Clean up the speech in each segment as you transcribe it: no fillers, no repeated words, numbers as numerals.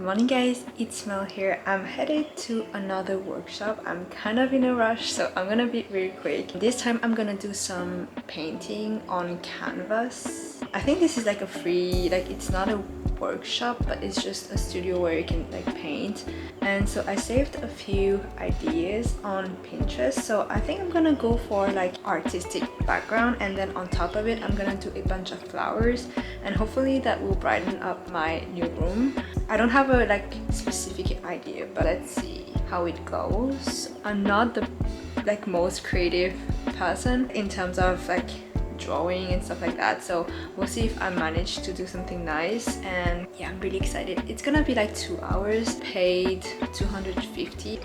morning guys, it's Mel here. I'm headed to another workshop. I'm kind of in a rush, so I'm gonna be very quick. This time I'm gonna do some painting on canvas. I think this is like a free, like it's not a workshop, but it's just a studio where you can like paint. And so I saved a few ideas on Pinterest, so I think I'm gonna go for like artistic background, and then on top of it I'm gonna do a bunch of flowers, and hopefully that will brighten up my new room. I don't have a like specific idea, but let's see how it goes. I'm not the like most creative person in terms of like drawing and stuff like that, so we'll see if I manage to do something nice. And yeah, I'm really excited. It's gonna be like 2 hours, paid 250.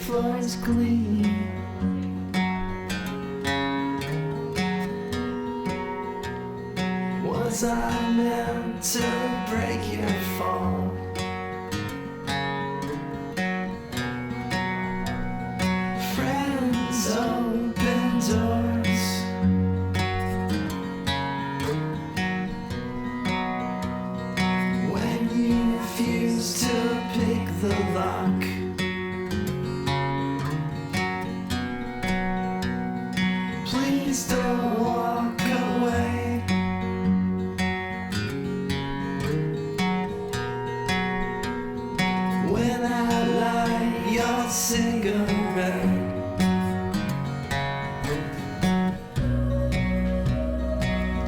Floors gleam. Was I meant to break your fall? Friends open doors. When you refuse to pick the lock. Please don't walk away. When I light your cigarette,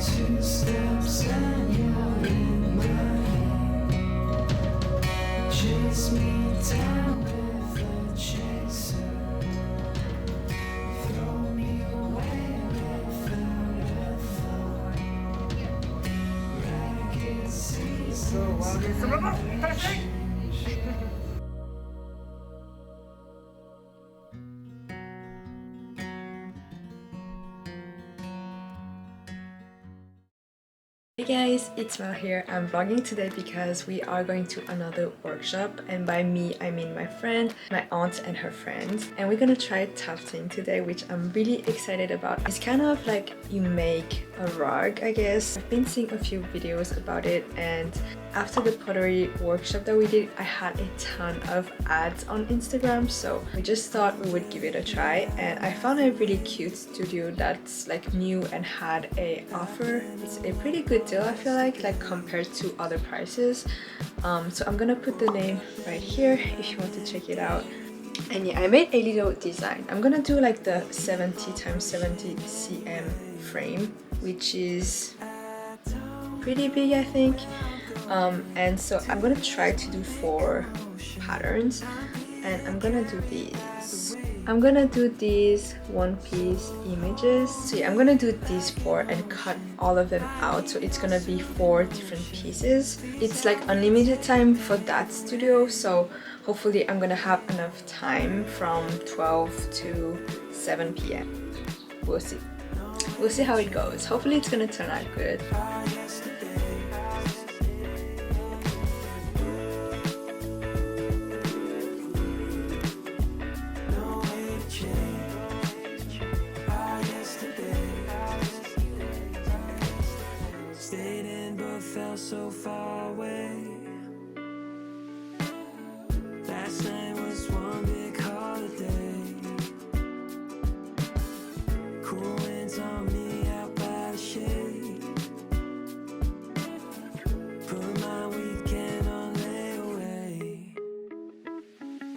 two steps and you're in my head. Chase me down with a chaser. Hey guys, it's Mel here. I'm vlogging today because we are going to another workshop, and by me I mean my friend, my aunt and her friends, and we're gonna try tufting today, which I'm really excited about. It's kind of like you make a rug, I guess. I've been seeing a few videos about it, and after the pottery workshop that we did, I had a ton of ads on Instagram, so we just thought we would give it a try. And I found a really cute studio that's like new and had a offer. It's a pretty good deal, I feel like compared to other prices. So I'm gonna put the name right here if you want to check it out. And yeah, I made a little design. I'm gonna do like the 70 x 70 cm frame, which is pretty big, I think. And so I'm gonna try to do 4 patterns, and I'm gonna do these. I'm gonna do these one-piece images. So yeah, I'm gonna do these 4 and cut all of them out, so it's gonna be 4 different pieces. It's like unlimited time for that studio, so hopefully I'm gonna have enough time from 12 to 7 p.m. We'll see. We'll see how it goes. Hopefully it's gonna turn out good. So far away. Last night was one big holiday. Cool winds on me out by the shade. Put my weekend on layaway.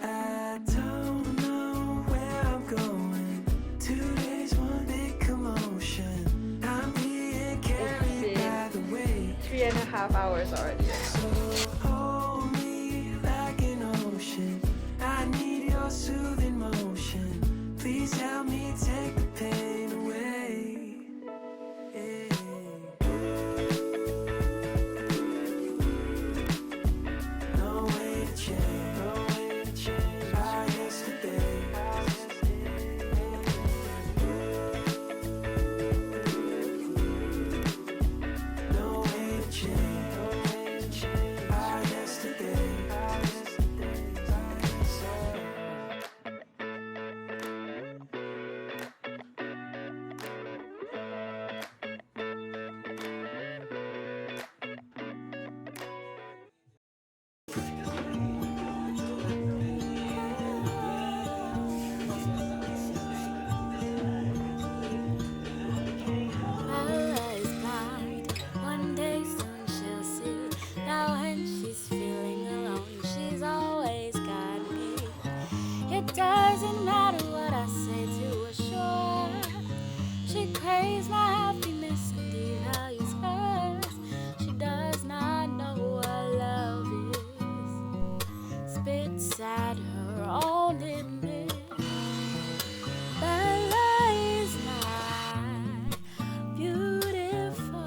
I don't know where I'm going. 2 days, one big commotion. I'm being carried by the weight. 3.5 hours already. So hold me like an ocean. your soothing motion. Please help me take the pain away. No way to change, no way to change our yesterday. No way to change our yesterday. One day soon she'll see. Now when she's feeling alone, she's always got me. It doesn't matter what I say to assure. She craves my happiness and devalues hers. She does not know what love is. Spits at her own image. Bella is not beautiful.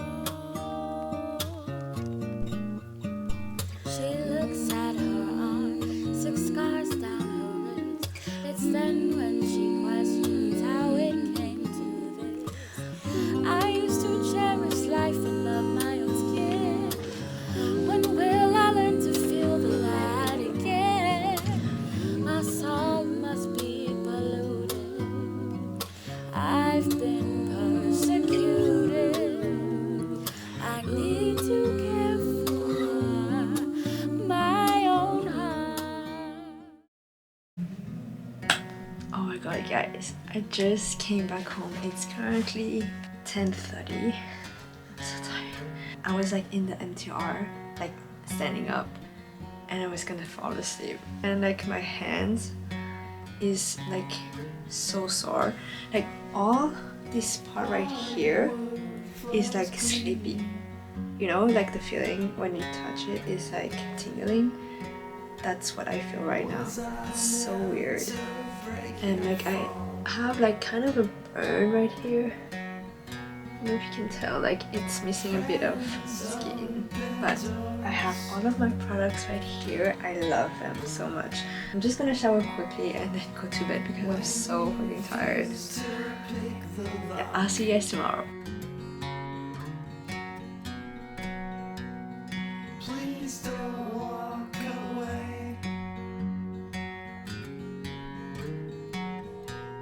She looks at her arm, 6 scars down her wrist. It's then when she questions how it came to this. I used to cherish life and love my own skin. When will I learn to feel the light again? My soul must be polluted. I've been persecuted. I need to care for my own heart. Oh my god, guys, I just came back home. It's currently 10:30. I'm so tired. I was like in the MTR, like standing up, and I was gonna fall asleep. And like my hands is like so sore. Like all this part right here is like sleepy. You know, like the feeling when you touch it is like tingling. That's what I feel right now. It's so weird. And like I have like kind of a burn right here. I don't know if you can tell, like it's missing a bit of skin, but I have all of my products right here. I love them so much. I'm just gonna shower quickly and then go to bed because I'm so fucking tired. Yeah, I'll see you guys tomorrow.